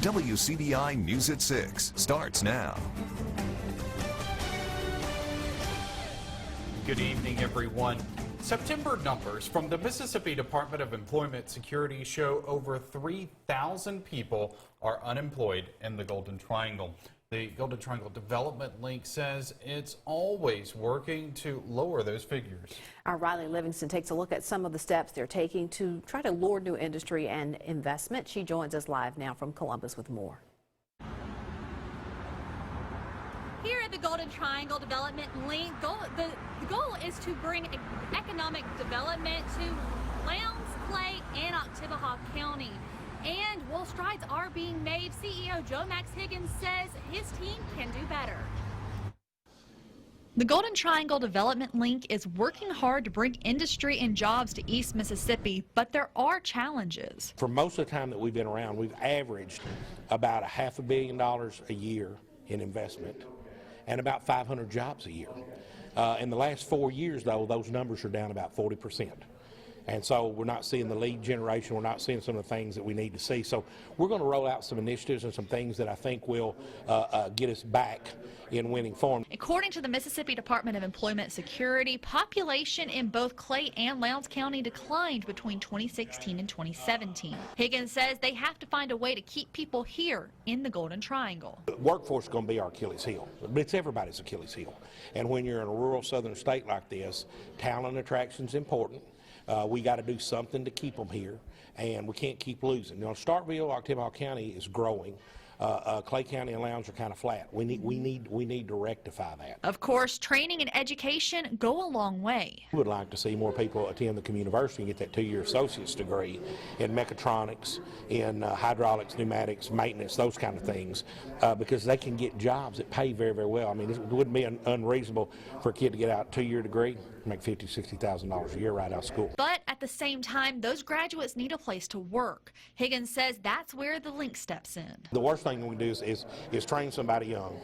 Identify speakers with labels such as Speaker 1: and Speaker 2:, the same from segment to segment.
Speaker 1: WCBI News at 6 starts now.
Speaker 2: Good evening, everyone. September numbers from the Mississippi Department of Employment Security show over 3,000 people are unemployed in the Golden Triangle. The Golden Triangle Development Link says it's always working to lower those figures.
Speaker 3: Our Riley Livingston takes a look at some of the steps they're taking to try to lure new industry and investment. She joins us live now from Columbus with more.
Speaker 4: Here at the Golden Triangle Development Link, the goal is to bring economic development to Lowndes, Clay, and Accuweather County. And while strides are being made, CEO Joe Max Higgins says his team can do better. The Golden Triangle Development Link is working hard to bring industry and jobs to East Mississippi, but there are challenges.
Speaker 5: For most of the time that we've been around, we've averaged about $500 million a year in investment and about 500 jobs a year. In the last 4 years, though, those numbers are down about 40%. And so we're not seeing the lead generation. We're not seeing some of the things that we need to see. So we're going to roll out some initiatives and some things that I think will get us back in winning form.
Speaker 4: According to the Mississippi Department of Employment Security, population in both Clay and Lowndes County declined between 2016 and 2017. Higgins says they have to find a way to keep people here in the Golden Triangle.
Speaker 5: The workforce is going to be our Achilles heel, but it's everybody's Achilles heel. And when you're in a rural southern state like this, talent attraction is important. We got to do something to keep them here, and we can't keep losing. You know, Starkville, Accuweather County is growing. Clay County and Lowndes are kind of flat. We need to rectify that.
Speaker 4: Of course, training and education go a long way.
Speaker 5: We would like to see more people attend the community university and get that 2-year associate's degree in mechatronics, in hydraulics, pneumatics, maintenance, those kind of things, because they can get jobs that pay very, very well. I mean, it wouldn't be unreasonable for a kid to get out a 2-year degree, make $50,000 to $60,000 a year right out of school.
Speaker 4: But at the same time, those graduates need a place to work. Higgins says that's where the link steps in.
Speaker 5: The worst thing we can do is train somebody young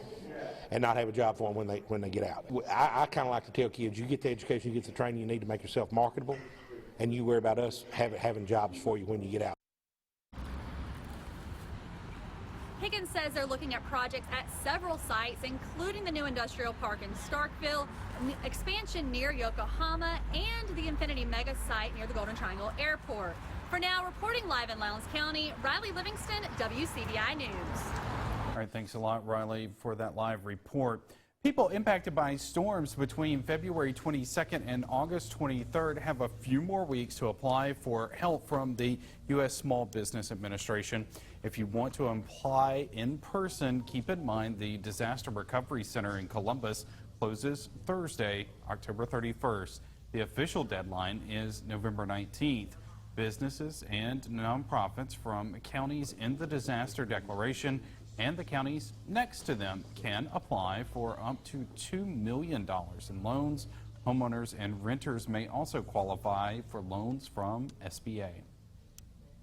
Speaker 5: and not have a job for them when they get out. I kind of like to tell kids, you get the education, you get the training you need to make yourself marketable, and you worry about us having jobs for you when you get out.
Speaker 4: Higgins says they're looking at projects at several sites, including the new industrial park in Starkville, expansion near Yokohama, and the Infinity Mega site near the Golden Triangle Airport. For now, reporting live in Lowndes County, Riley Livingston, WCBI News.
Speaker 2: All right, thanks a lot, Riley, for that live report. People impacted by storms between February 22nd and August 23rd have a few more weeks to apply for help from the U.S. Small Business Administration. If you want to apply in person, keep in mind the Disaster Recovery Center in Columbus closes Thursday, October 31st. The official deadline is November 19th. Businesses and nonprofits from counties in the disaster declaration and the counties next to them can apply for up to $2 million in loans. Homeowners and renters may also qualify for loans from SBA.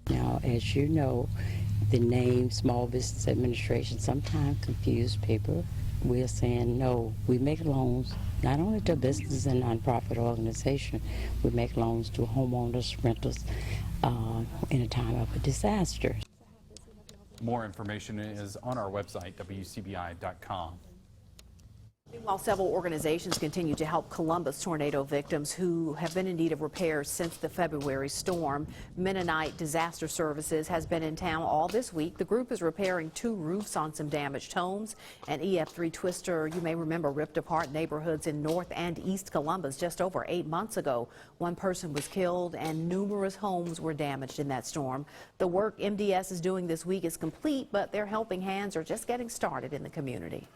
Speaker 6: Now, as you know, the name Small Business Administration sometimes confuse people. We're saying no, we make loans not only to businesses and nonprofit organizations, we make loans to homeowners, renters in a time of a disaster.
Speaker 2: More information is on our website, WCBI.com.
Speaker 3: While several organizations continue to help Columbus tornado victims who have been in need of repairs since the February storm, Mennonite Disaster Services has been in town all this week. The group is repairing 2 roofs on some damaged homes. An EF3 twister, you may remember, ripped apart neighborhoods in North and East Columbus just over 8 months ago. 1 person was killed and numerous homes were damaged in that storm. The work MDS is doing this week is complete, but their helping hands are just getting started in the community.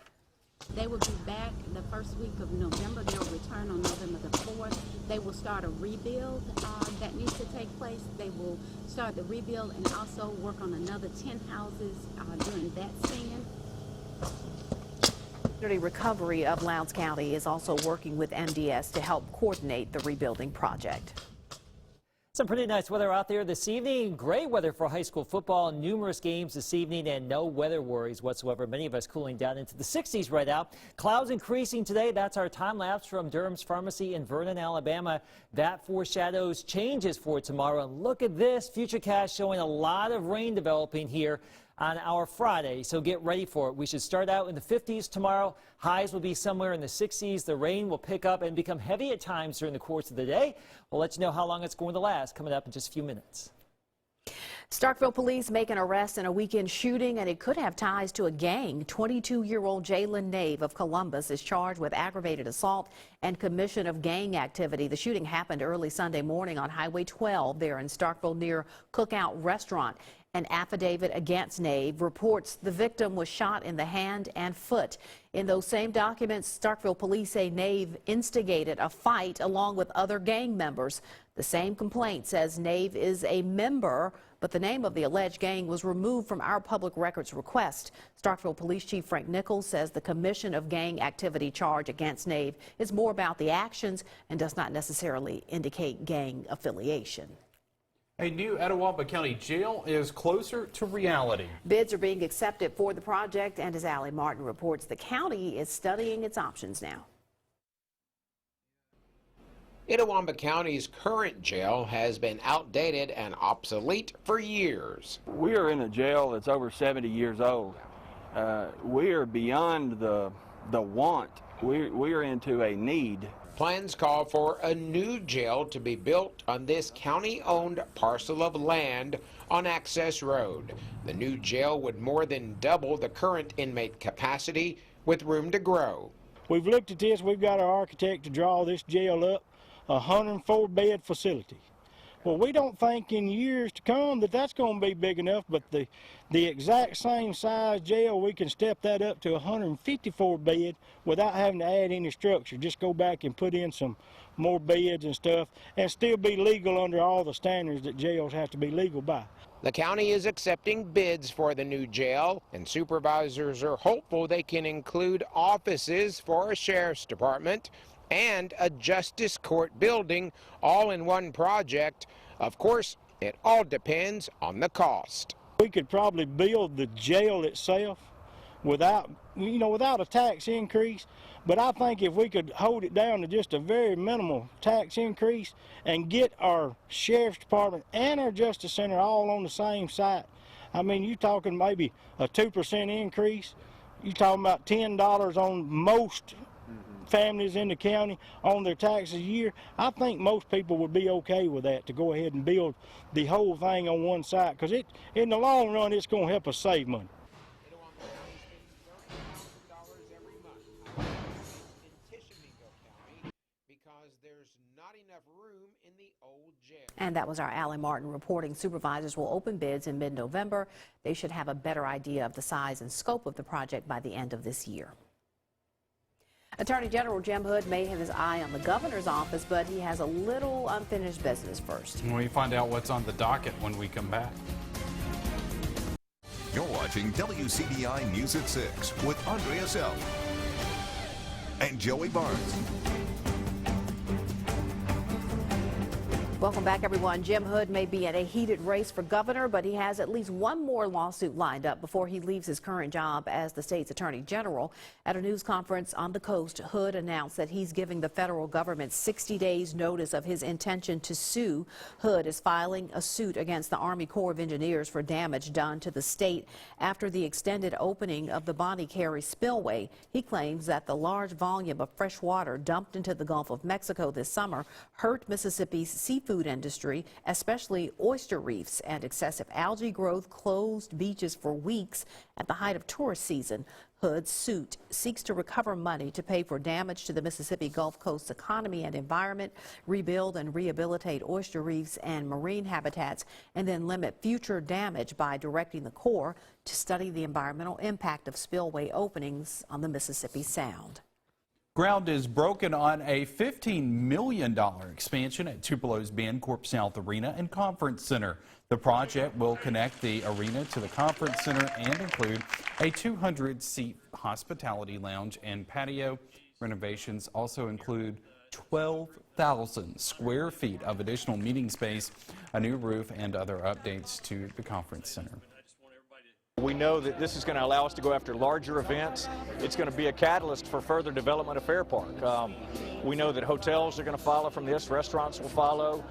Speaker 7: They will be back the first week of November. They'll return on November the 4th. They will start a rebuild that needs to take place. They will start the rebuild and also work on another 10 houses during that span.
Speaker 3: Community Recovery of Lowndes County is also working with MDS to help coordinate the rebuilding project.
Speaker 8: Some pretty nice weather out there this evening. Great weather for high school football. Numerous games this evening and no weather worries whatsoever. Many of us cooling down into the 60s right now. Clouds increasing today. That's our time lapse from Durham's Pharmacy in Vernon, Alabama. That foreshadows changes for tomorrow. And look at this. Futurecast showing a lot of rain developing here. on our Friday, so get ready for it. We should start out in the 50s tomorrow. Highs will be somewhere in the 60s. The rain will pick up and become heavy at times during the course of the day. We'll let you know how long it's going to last coming up in just a few minutes.
Speaker 3: Starkville police make an arrest in a weekend shooting, and it could have ties to a gang. 22-year-old Jalen Nave of Columbus is charged with aggravated assault and commission of gang activity. The shooting happened early Sunday morning on Highway 12 there in Starkville near Cookout Restaurant. An affidavit against Nave reports the victim was shot in the hand and foot. In those same documents, Starkville police say Nave instigated a fight along with other gang members. The same complaint says Nave is a member, but the name of the alleged gang was removed from our public records request. Starkville Police Chief Frank Nichols says the commission of gang activity charge against Nave is more about the actions and does not necessarily indicate gang affiliation.
Speaker 2: A new Etowah County jail is closer to reality.
Speaker 3: Bids are being accepted for the project, and as Allie Martin reports, the county is studying its options now.
Speaker 9: Etowah County's current jail has been outdated and obsolete for years.
Speaker 10: We are in a jail that's over 70 years old. We are beyond the want. We are into a need.
Speaker 9: Plans call for a new jail to be built on this county-owned parcel of land on Access Road. The new jail would more than double the current inmate capacity with room to grow.
Speaker 11: We've looked at this. We've got our architect to draw this jail up, a 104-bed facility. Well, we don't think in years to come that that's going to be big enough, but the exact same size jail, we can step that up to 154 bed without having to add any structure. Just go back and put in some more beds and stuff and still be legal under all the standards that jails have to be legal by.
Speaker 9: The county is accepting bids for the new jail, and supervisors are hopeful they can include offices for a sheriff's department and a justice court building all in one project. Of course, it all depends on the cost.
Speaker 11: We could probably build the jail itself without a tax increase, but I think if we could hold it down to just a very minimal tax increase and get our sheriff's department and our justice center all on the same site, I mean, you're talking maybe a 2% increase. You're talking about $10 on most families in the county on their taxes a year. I think most people would be okay with that, to go ahead and build the whole thing on one site, because in the long run it's going to help us save money.
Speaker 9: Because there's not enough room in the old jail.
Speaker 3: And that was our Allie Martin reporting. Supervisors will open bids in mid-November. They should have a better idea of the size and scope of the project by the end of this year. Attorney General Jim Hood may have his eye on the governor's office, but he has a little unfinished business first.
Speaker 2: We find out what's on the docket when we come back.
Speaker 1: You're watching WCBI News at 6 with Andrea Self and Joey Barnes.
Speaker 3: Welcome back, everyone. Jim Hood may be in a heated race for governor, but he has at least one more lawsuit lined up before he leaves his current job as the state's attorney general. At a news conference on the coast, Hood announced that he's giving the federal government 60 days notice of his intention to sue. Hood is filing a suit against the Army Corps of Engineers for damage done to the state after the extended opening of the Bonnie Carey spillway. He claims that the large volume of fresh water dumped into the Gulf of Mexico this summer hurt Mississippi's seafood industry, especially oyster reefs, and excessive algae growth closed beaches for weeks at the height of tourist season. Hood's suit seeks to recover money to pay for damage to the Mississippi Gulf Coast's economy and environment, rebuild and rehabilitate oyster reefs and marine habitats, and then limit future damage by directing the Corps to study the environmental impact of spillway openings on the Mississippi Sound.
Speaker 2: Ground is broken on a $15 million expansion at Tupelo's Bancorp South Arena and Conference Center. The project will connect the arena to the Conference Center and include a 200-seat hospitality lounge and patio. Renovations also include 12,000 square feet of additional meeting space, a new roof, and other updates to the Conference Center.
Speaker 12: We know that this is going to allow us to go after larger events. It's going to be a catalyst for further development of Fair Park. We know that hotels are going to follow from this, restaurants will follow,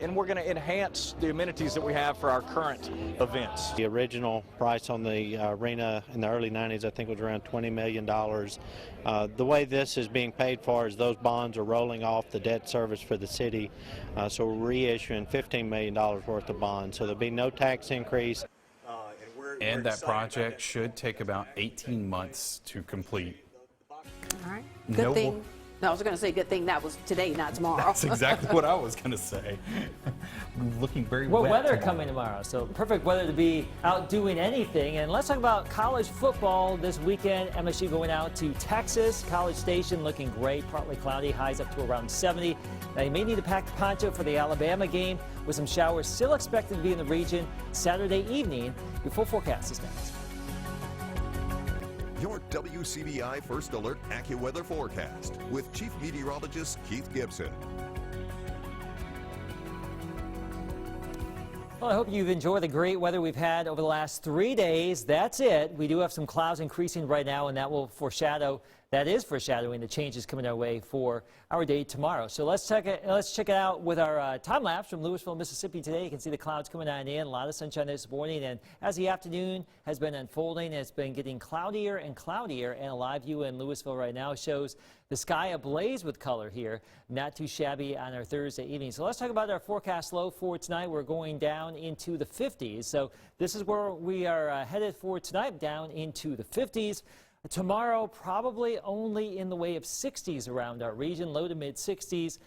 Speaker 12: and we're going to enhance the amenities that we have for our current events.
Speaker 13: The original price on the arena in the early 90s, I think, was around $20 million. The way this is being paid for is those bonds are rolling off the debt service for the city, so we're reissuing $15 million worth of bonds, so there'll be no tax increase.
Speaker 2: And that project should take about 18 months to complete.
Speaker 3: All right. Good thing. No, I was going to say good thing that was today, not tomorrow.
Speaker 2: That's exactly what I was going to say. Looking very
Speaker 8: well,
Speaker 2: wet
Speaker 8: weather
Speaker 2: tomorrow.
Speaker 8: coming tomorrow, so perfect weather to be out doing anything. And let's talk about college football this weekend. MSU going out to Texas. College Station looking great, partly cloudy, highs up to around 70. Now you may need to pack the poncho for the Alabama game, with some showers still expected to be in the region Saturday evening. Your full forecast is next.
Speaker 1: Your WCBI First Alert Accuweather Forecast with Chief Meteorologist Keith Gibson.
Speaker 8: Well, I hope you've enjoyed the great weather we've had over the last 3 days. That's it. We do have some clouds increasing right now, and that is foreshadowing the changes coming our way for our day tomorrow. So let's check it out with our time lapse from Louisville, Mississippi today. You can see the clouds coming on in, a lot of sunshine this morning, and as the afternoon has been unfolding, it's been getting cloudier and cloudier, and a live view in Louisville right now shows the sky ablaze with color here. Not too shabby on our Thursday evening. So let's talk about our forecast low for tonight. We're going down into the 50s. So this is where we are headed for tonight, down into the 50s. Tomorrow, probably only in the way of 60s around our region, low to mid 60s.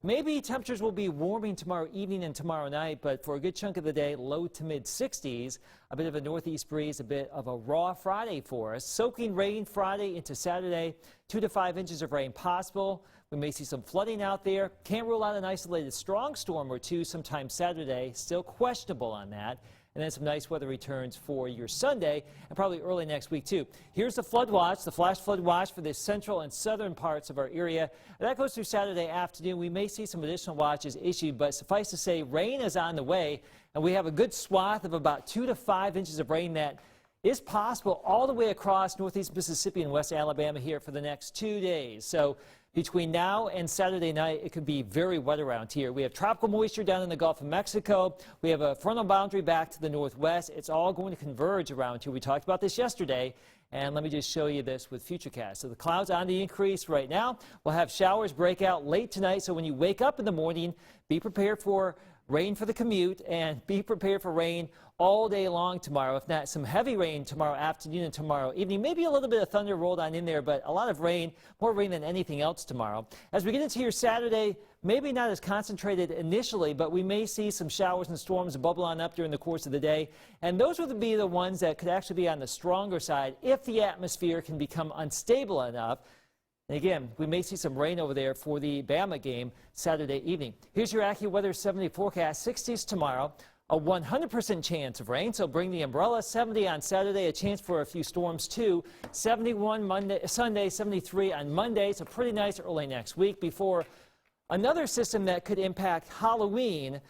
Speaker 8: Maybe temperatures will be warming tomorrow evening and tomorrow night, but for a good chunk of the day, low to mid 60s. A bit of a northeast breeze, a bit of a raw Friday for us. Soaking rain Friday into Saturday, 2 to 5 inches of rain possible. We may see some flooding out there. Can't rule out an isolated strong storm or two sometime Saturday. Still questionable on that. And then some nice weather returns for your Sunday and probably early next week, too. Here's the flood watch, the flash flood watch for the central and southern parts of our area. And that goes through Saturday afternoon. We may see some additional watches issued, but suffice to say, rain is on the way. And we have a good swath of about 2 to 5 inches of rain that is possible all the way across northeast Mississippi and west Alabama here for the next 2 days. So between now and Saturday night, it could be very wet around here. We have tropical moisture down in the Gulf of Mexico. We have a frontal boundary back to the northwest. It's all going to converge around here. We talked about this yesterday. And let me just show you this with Futurecast. So the clouds on the increase right now. We'll have showers break out late tonight. So when you wake up in the morning, be prepared for rain for the commute and be prepared for rain all day long tomorrow. If not, some heavy rain tomorrow afternoon and tomorrow evening. Maybe a little bit of thunder rolled on in there, but a lot of rain, more rain than anything else tomorrow. As we get into your Saturday, maybe not as concentrated initially, but we may see some showers and storms bubble on up during the course of the day. And those would be the ones that could actually be on the stronger side if the atmosphere can become unstable enough. And again, we may see some rain over there for the Bama game Saturday evening. Here's your Accuweather 70 forecast. 60s tomorrow, a 100% chance of rain, so bring the umbrella. 70 on Saturday, a chance for a few storms too. 71 Sunday, 73 on Monday, so pretty nice early next week before another system that could impact Halloween.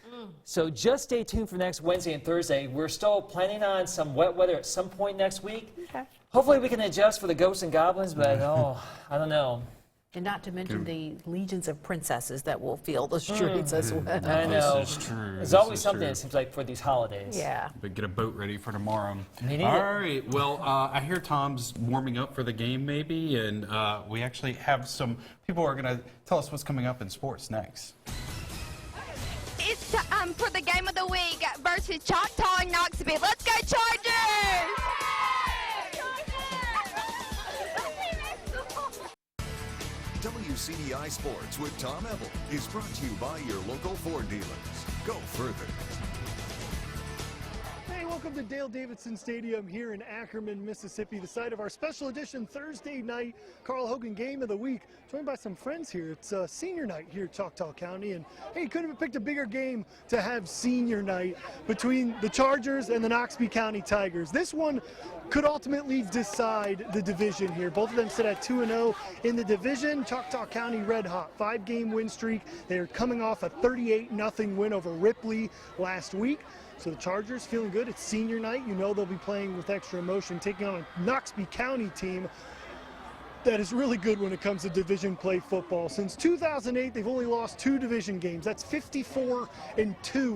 Speaker 8: So just stay tuned for next Wednesday and Thursday. We're still planning on some wet weather at some point next week.
Speaker 3: Okay.
Speaker 8: Hopefully we can adjust for the ghosts and goblins, but I don't know.
Speaker 3: And not to mention the legions of princesses that will fill the streets as well.
Speaker 8: I know.
Speaker 2: This is true.
Speaker 8: There's always something, it seems like, for these holidays.
Speaker 3: Yeah.
Speaker 2: But get a boat ready for tomorrow.
Speaker 8: Me neither.
Speaker 2: All right. Well, I hear Tom's warming up for the game, maybe, and we actually have some people who are going to tell us what's coming up in sports next.
Speaker 14: It's time for the game of the week versus Choctaw and Knoxville. Let's go Chargers!
Speaker 1: WCDI Sports with Tom Ebel is brought to you by your local Ford dealers. Go further.
Speaker 15: Hey, welcome to Dale Davidson Stadium here in Ackerman, Mississippi, the site of our special edition Thursday night Carl Hogan Game of the Week. Joined by some friends here. It's senior night here at Choctaw County, and hey, couldn't have picked a bigger game to have senior night between the Chargers and the Knoxville County Tigers. This one could ultimately decide the division here. Both of them sit at 2-0 in the division. Choctaw County red hot, 5-game win streak. They are coming off a 38-0 win over Ripley last week. So the Chargers feeling good. It's senior night. You know they'll be playing with extra emotion, taking on a Noxubee County team that is really good when it comes to division play football. Since 2008, they've only lost 2 division games. That's 54-2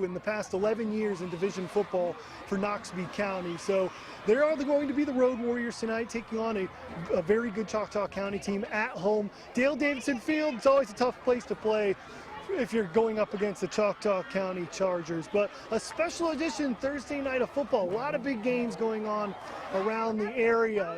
Speaker 15: in the past 11 years in division football for Noxubee County. So they are going to be the Road Warriors tonight, taking on a very good Choctaw County team at home. Dale Davidson Field, it's always a tough place to play if you're going up against the Choctaw County Chargers. But a special edition Thursday night of football. A lot of big games going on around the area.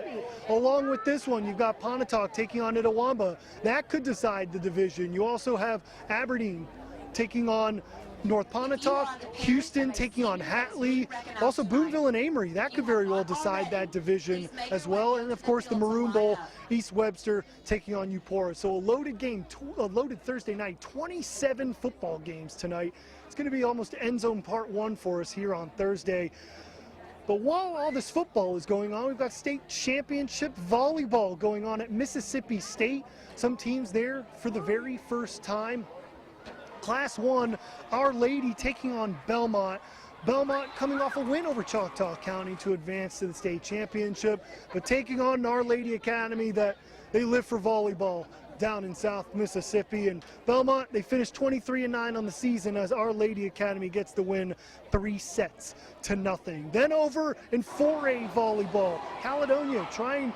Speaker 15: Along with this one, you've got Pontotoc taking on Itawamba. That could decide the division. You also have Aberdeen taking on North Pontotoc, Houston taking on Hatley, also Boonville and Amory. That could very well decide that division as well. And of course the Maroon Bowl, East Webster taking on Eupora. So a loaded game, a loaded Thursday night, 27 football games tonight. It's going to be almost end zone part 1 for us here on Thursday. But while all this football is going on, we've got state championship volleyball going on at Mississippi State. Some teams there for the very first time. Class 1, Our Lady taking on Belmont. Belmont coming off a win over Choctaw County to advance to the state championship, but taking on Our Lady Academy that they live for volleyball down in South Mississippi. And Belmont, they finished 23-9 on the season as Our Lady Academy gets the win 3-0. Then over in 4A volleyball, Caledonia trying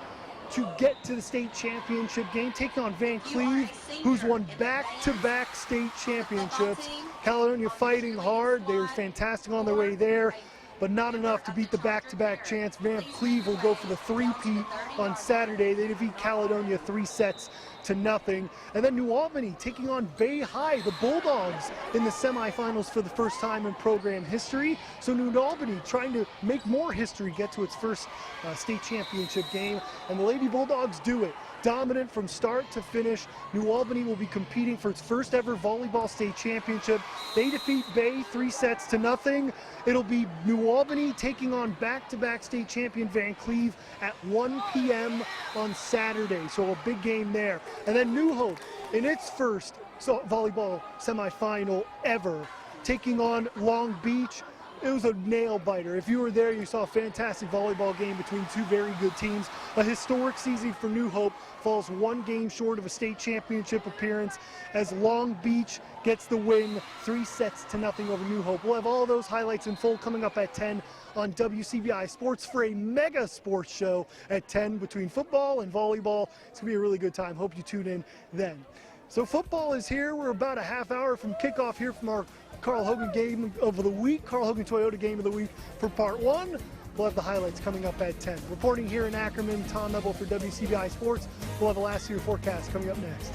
Speaker 15: to get to the state championship game, taking on Van Cleve, who's won back-to-back state championships. Caledonia fighting hard. They were fantastic on their way there, but not enough to beat the back-to-back chance. Van Cleve will go for the three-peat on Saturday. They defeat Caledonia 3-0. And then New Albany taking on Bay High, the Bulldogs, in the semifinals for the first time in program history. So New Albany trying to make more history, get to its first state championship game, and the Lady Bulldogs do it. Dominant from start to finish. New Albany will be competing for its first ever volleyball state championship. They defeat Bay 3-0. It'll be New Albany taking on back-to-back state champion Van Cleve at 1 p.m. on Saturday. So a big game there. And then New Hope in its first volleyball semifinal ever, taking on Long Beach. It was a nail biter. If you were there, you saw a fantastic volleyball game between 2 very good teams. A historic season for New Hope, falls 1 game short of a state championship appearance as Long Beach gets the win 3-0 over New Hope. We'll have all those highlights in full coming up at 10 on WCBI Sports for a mega sports show at 10 between football and volleyball. It's going to be a really good time. Hope you tune in then. So football is here. We're about a half hour from kickoff here from our Carl Hogan game of the week, Carl Hogan Toyota game of the week for part 1. We'll have the highlights coming up at 10. Reporting here in Ackerman, Tom Ebel for WCBI Sports. We'll have a last year forecast coming up next.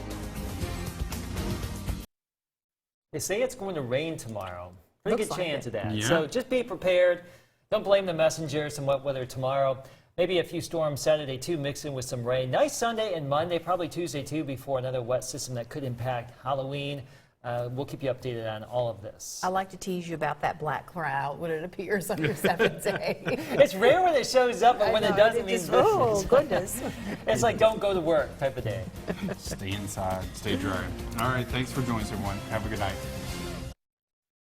Speaker 8: They say it's going to rain tomorrow. Pretty
Speaker 3: Looks
Speaker 8: good
Speaker 3: like
Speaker 8: chance
Speaker 3: it.
Speaker 8: of that.
Speaker 2: Yeah.
Speaker 8: So just be prepared. Don't blame the messenger. Some wet weather tomorrow. Maybe a few storms Saturday too, mixed in with some rain. Nice Sunday and Monday, probably Tuesday too, before another wet system that could impact Halloween. We'll keep you updated on all of this.
Speaker 3: I like to tease you about that black cloud when it appears on your 7th day.
Speaker 8: It's rare when it shows up, but when it doesn't, it means
Speaker 3: oh, goodness.
Speaker 8: It's like don't go to work type of day.
Speaker 2: Stay inside, stay dry. All right, thanks for joining us, everyone. Have a good night.